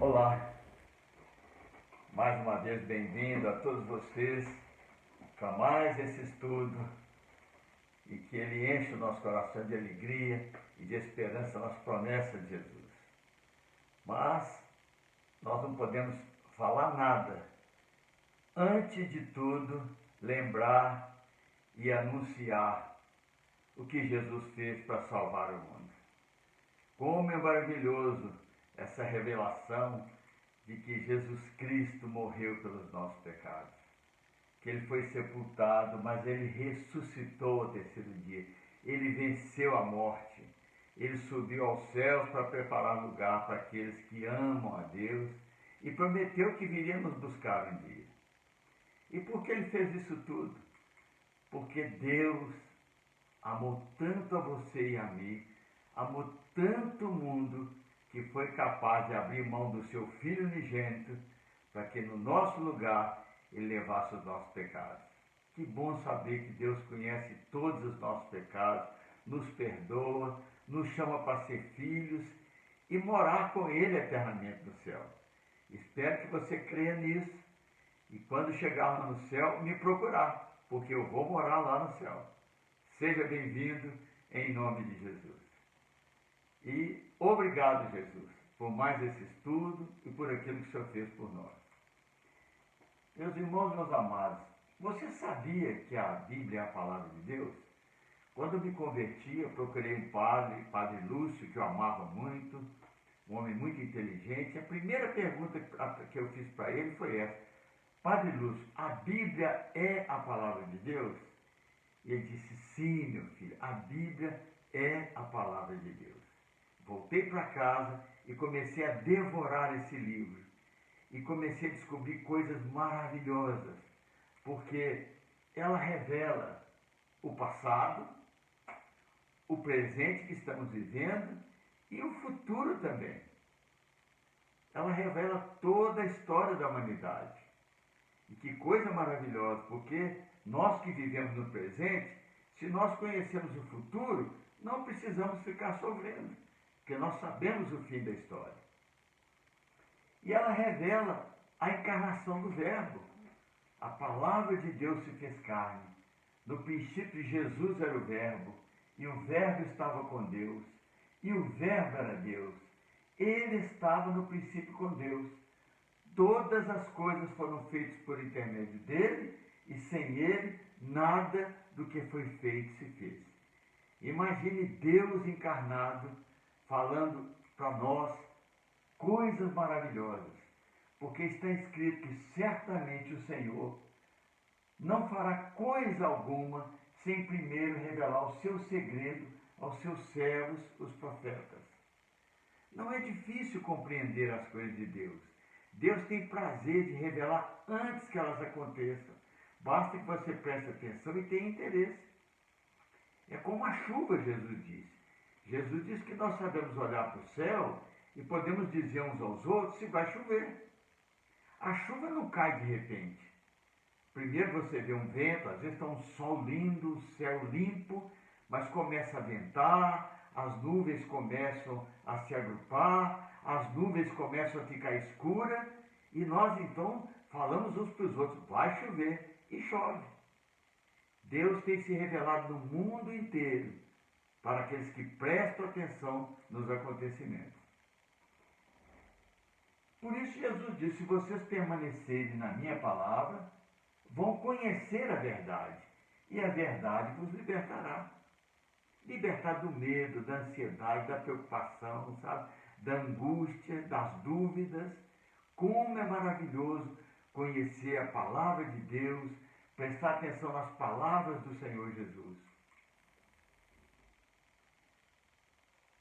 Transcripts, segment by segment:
Olá, mais uma vez bem-vindo a todos vocês para mais esse estudo e que ele enche o nosso coração de alegria e de esperança nas promessas de Jesus. Mas nós não podemos falar nada. Antes de tudo, lembrar e anunciar o que Jesus fez para salvar o mundo. Como é maravilhoso essa revelação de que Jesus Cristo morreu pelos nossos pecados, que ele foi sepultado, mas ele ressuscitou ao terceiro dia, ele venceu a morte, ele subiu aos céus para preparar lugar para aqueles que amam a Deus e prometeu que viria nos buscar um dia. E por que ele fez isso tudo? Porque Deus amou tanto a você e a mim, amou tanto o mundo, que foi capaz de abrir mão do seu Filho unigênito para que no nosso lugar ele levasse os nossos pecados. Que bom saber que Deus conhece todos os nossos pecados, nos perdoa, nos chama para ser filhos e morar com Ele eternamente no céu. Espero que você creia nisso e quando chegar lá no céu, me procurar, porque eu vou morar lá no céu. Seja bem-vindo em nome de Jesus. E obrigado, Jesus, por mais esse estudo e por aquilo que o Senhor fez por nós. Meus irmãos, meus amados, você sabia que a Bíblia é a palavra de Deus? Quando eu me converti, eu procurei um padre Lúcio, que eu amava muito, um homem muito inteligente. A primeira pergunta que eu fiz para ele foi essa: Padre Lúcio, a Bíblia é a palavra de Deus? E ele disse: sim, meu filho, a Bíblia é a palavra de Deus. Voltei para casa e comecei a devorar esse livro. E comecei a descobrir coisas maravilhosas, porque ela revela o passado, o presente que estamos vivendo e o futuro também. Ela revela toda a história da humanidade. E que coisa maravilhosa, porque nós que vivemos no presente, se nós conhecemos o futuro, não precisamos ficar sofrendo, porque nós sabemos o fim da história. E ela revela a encarnação do Verbo. A palavra de Deus se fez carne. No princípio, Jesus era o Verbo, e o Verbo estava com Deus, e o Verbo era Deus. Ele estava no princípio com Deus. Todas as coisas foram feitas por intermédio dele, e sem ele, nada do que foi feito se fez. Imagine Deus encarnado, falando para nós coisas maravilhosas, porque está escrito que certamente o Senhor não fará coisa alguma sem primeiro revelar o seu segredo aos seus servos, os profetas. Não é difícil compreender as coisas de Deus. Deus tem prazer de revelar antes que elas aconteçam. Basta que você preste atenção e tenha interesse. É como a chuva, Jesus disse. Jesus disse que nós sabemos olhar para o céu e podemos dizer uns aos outros se vai chover. A chuva não cai de repente. Primeiro você vê um vento, às vezes está um sol lindo, o céu limpo, mas começa a ventar, as nuvens começam a se agrupar, as nuvens começam a ficar escuras, e nós então falamos uns para os outros, vai chover, e chove. Deus tem se revelado no mundo inteiro para aqueles que prestam atenção nos acontecimentos. Por isso Jesus disse: se vocês permanecerem na minha palavra, vão conhecer a verdade, e a verdade vos libertará. Libertar do medo, da ansiedade, da preocupação, sabe? Da angústia, das dúvidas. Como é maravilhoso conhecer a palavra de Deus, prestar atenção nas palavras do Senhor Jesus.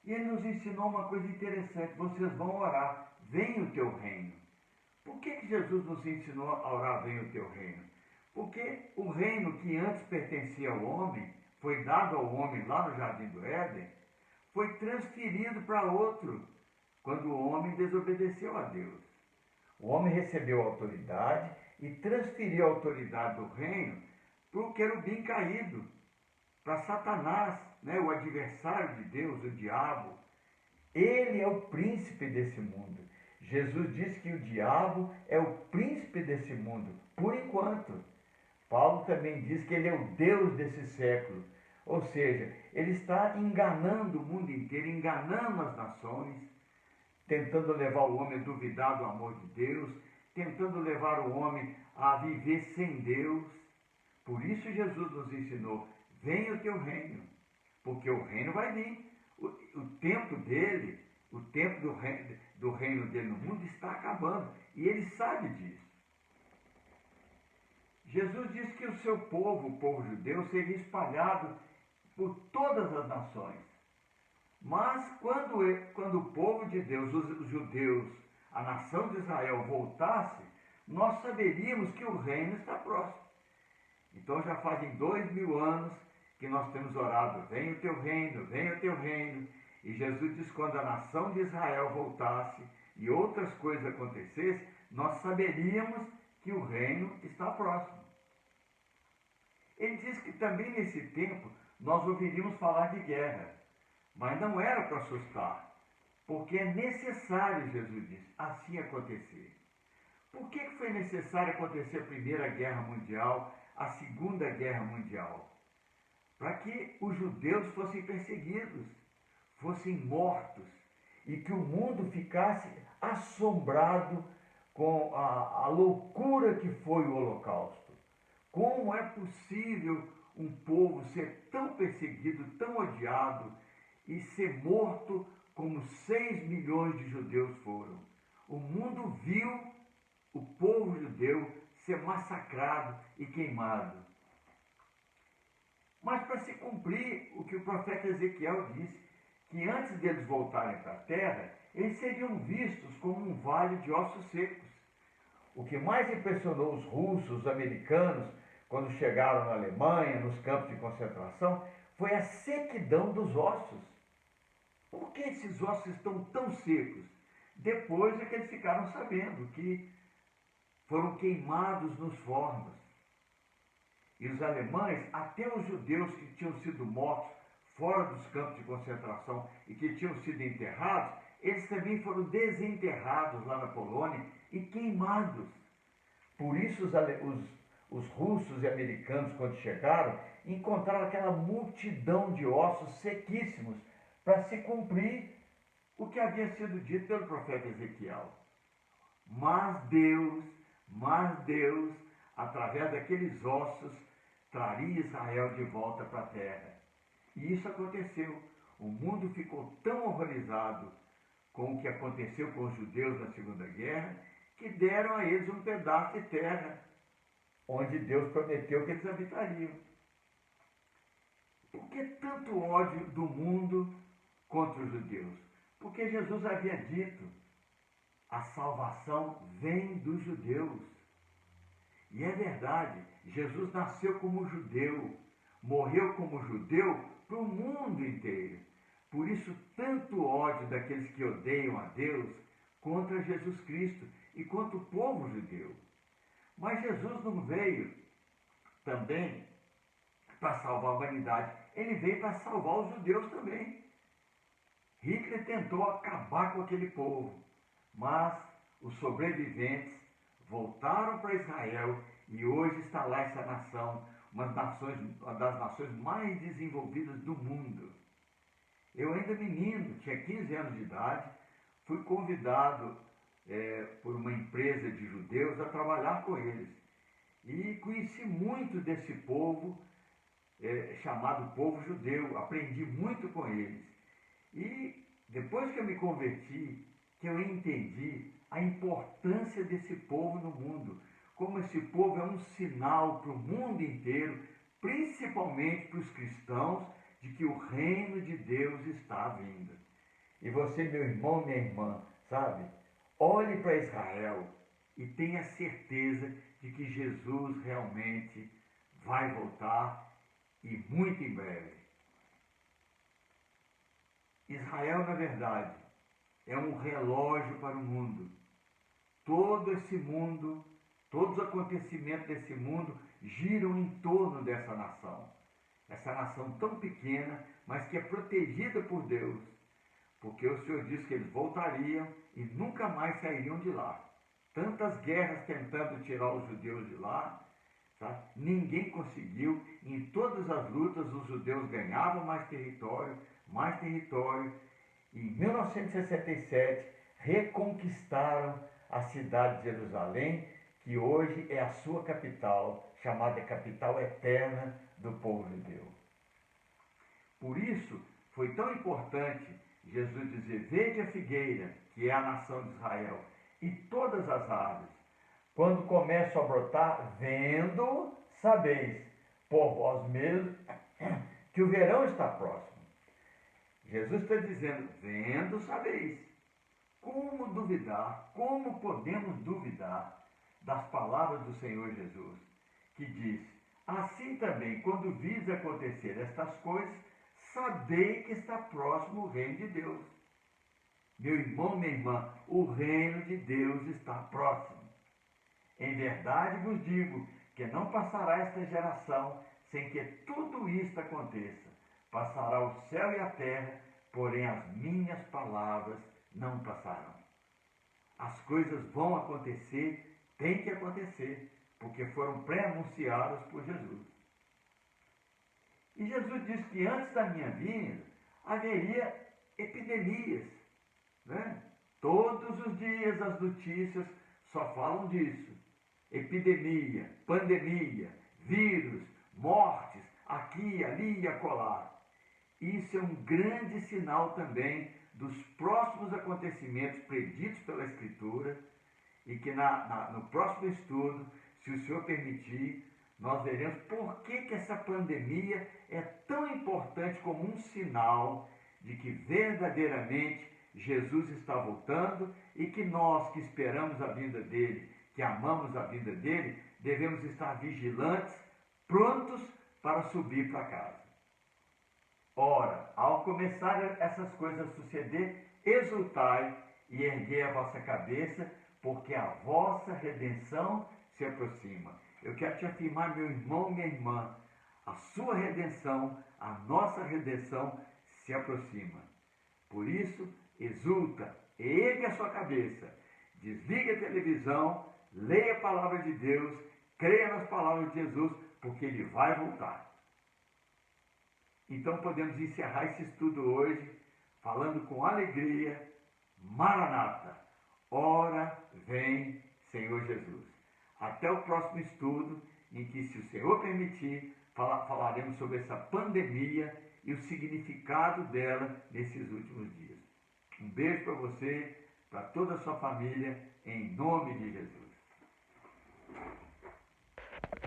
E ele nos ensinou uma coisa interessante: vocês vão orar, venha o teu reino. Por que Jesus nos ensinou a orar, venha o teu reino? Porque o reino que antes pertencia ao homem, foi dado ao homem lá no Jardim do Éden, foi transferido para outro, quando o homem desobedeceu a Deus. O homem recebeu a autoridade e transferiu a autoridade do reino para o querubim caído, para Satanás, o adversário de Deus, o diabo. Ele é o príncipe desse mundo. Jesus disse que o diabo é o príncipe desse mundo, por enquanto. Paulo também diz que ele é o Deus desse século. Ou seja, ele está enganando o mundo inteiro, enganando as nações, tentando levar o homem a duvidar do amor de Deus, tentando levar o homem a viver sem Deus. Por isso Jesus nos ensinou, venha o teu reino, porque o reino vai vir. O tempo dele, o tempo do reino dele no mundo está acabando, e ele sabe disso. Jesus disse que o seu povo, o povo judeu, seria espalhado por todas as nações. Mas quando o povo de Deus, os judeus, a nação de Israel voltasse, nós saberíamos que o reino está próximo. Então já fazem 2000 anos que nós temos orado, venha o teu reino, venha o teu reino. E Jesus diz que quando a nação de Israel voltasse e outras coisas acontecessem, nós saberíamos que o reino está próximo. Ele diz que também nesse tempo nós ouviríamos falar de guerra, mas não era para assustar, porque é necessário, Jesus disse, assim acontecer. Por que foi necessário acontecer a Primeira Guerra Mundial, a Segunda Guerra Mundial? Para que os judeus fossem perseguidos, fossem mortos, e que o mundo ficasse assombrado com a loucura que foi o Holocausto. Como é possível um povo ser tão perseguido, tão odiado e ser morto como 6 milhões de judeus foram? O mundo viu o povo judeu ser massacrado e queimado. Mas para se cumprir o que o profeta Ezequiel disse, que antes deles voltarem para a terra, eles seriam vistos como um vale de ossos secos. O que mais impressionou os russos, os americanos, quando chegaram na Alemanha, nos campos de concentração, foi a sequidão dos ossos. Por que esses ossos estão tão secos? Depois é que eles ficaram sabendo que foram queimados nos fornos. E os alemães, até os judeus que tinham sido mortos fora dos campos de concentração e que tinham sido enterrados, eles também foram desenterrados lá na Polônia e queimados. Por isso os russos e americanos, quando chegaram, encontraram aquela multidão de ossos sequíssimos para se cumprir o que havia sido dito pelo profeta Ezequiel. Mas Deus, através daqueles ossos, traria Israel de volta para a terra. E isso aconteceu. O mundo ficou tão horrorizado com o que aconteceu com os judeus na Segunda Guerra, que deram a eles um pedaço de terra, onde Deus prometeu que eles habitariam. Por que tanto ódio do mundo contra os judeus? Porque Jesus havia dito, a salvação vem dos judeus. E é verdade, Jesus nasceu como judeu, morreu como judeu para o mundo inteiro. Por isso, tanto ódio daqueles que odeiam a Deus contra Jesus Cristo e contra o povo judeu. Mas Jesus não veio também para salvar a humanidade, ele veio para salvar os judeus também. Hitler tentou acabar com aquele povo, mas os sobreviventes voltaram para Israel e hoje está lá essa nação, uma das nações mais desenvolvidas do mundo. Eu ainda menino, tinha 15 anos de idade, fui convidado por uma empresa de judeus a trabalhar com eles. E conheci muito desse povo, chamado povo judeu, aprendi muito com eles. E depois que eu me converti, que eu entendi a importância desse povo no mundo, como esse povo é um sinal para o mundo inteiro, principalmente para os cristãos, de que o reino de Deus está vindo. E você, meu irmão, minha irmã, sabe? Olhe para Israel e tenha certeza de que Jesus realmente vai voltar e muito em breve. Israel, na verdade, é um relógio para o mundo. Todo esse mundo, todos os acontecimentos desse mundo giram em torno dessa nação. Essa nação tão pequena, mas que é protegida por Deus. porque o Senhor disse que eles voltariam e nunca mais sairiam de lá. Tantas guerras tentando tirar os judeus de lá, tá? Ninguém conseguiu. Em todas as lutas, os judeus ganhavam mais território, e em 1967 reconquistaram a cidade de Jerusalém, que hoje é a sua capital, chamada capital eterna do povo judeu. Por isso, foi tão importante Jesus dizer: vede a figueira, que é a nação de Israel, e todas as árvores, quando começam a brotar, vendo, sabeis, por vós mesmos, que o verão está próximo. Jesus está dizendo: vendo, sabeis. Como duvidar? Como podemos duvidar das palavras do Senhor Jesus, que diz: assim também, quando vis acontecer estas coisas, sabei que está próximo o reino de Deus. Meu irmão, minha irmã, o reino de Deus está próximo. Em verdade vos digo que não passará esta geração sem que tudo isto aconteça. Passará o céu e a terra, porém as minhas palavras não passarão. As coisas vão acontecer, tem que acontecer, porque foram pré-anunciadas por Jesus. E Jesus disse que antes da minha vinda haveria epidemias, né? Todos os dias as notícias só falam disso. Epidemia, pandemia, vírus, mortes, aqui, ali e acolá. Isso é um grande sinal também dos próximos acontecimentos preditos pela Escritura, e que no próximo estudo, se o Senhor permitir, nós veremos por que essa pandemia é tão importante como um sinal de que verdadeiramente Jesus está voltando e que nós que esperamos a vinda dele, que amamos a vinda dele, devemos estar vigilantes, prontos para subir para casa. Ora, ao começar essas coisas a suceder, exultai e erguei a vossa cabeça, porque a vossa redenção se aproxima. Eu quero te afirmar, meu irmão, minha irmã, a sua redenção, a nossa redenção se aproxima. Por isso, exulta, ergue a sua cabeça, desligue a televisão, leia a palavra de Deus, creia nas palavras de Jesus, porque ele vai voltar. Então podemos encerrar esse estudo hoje falando com alegria: Maranata, ora vem Senhor Jesus. Até o próximo estudo, em que, se o Senhor permitir, falaremos sobre essa pandemia e o significado dela nesses últimos dias. Um beijo para você, para toda a sua família, em nome de Jesus.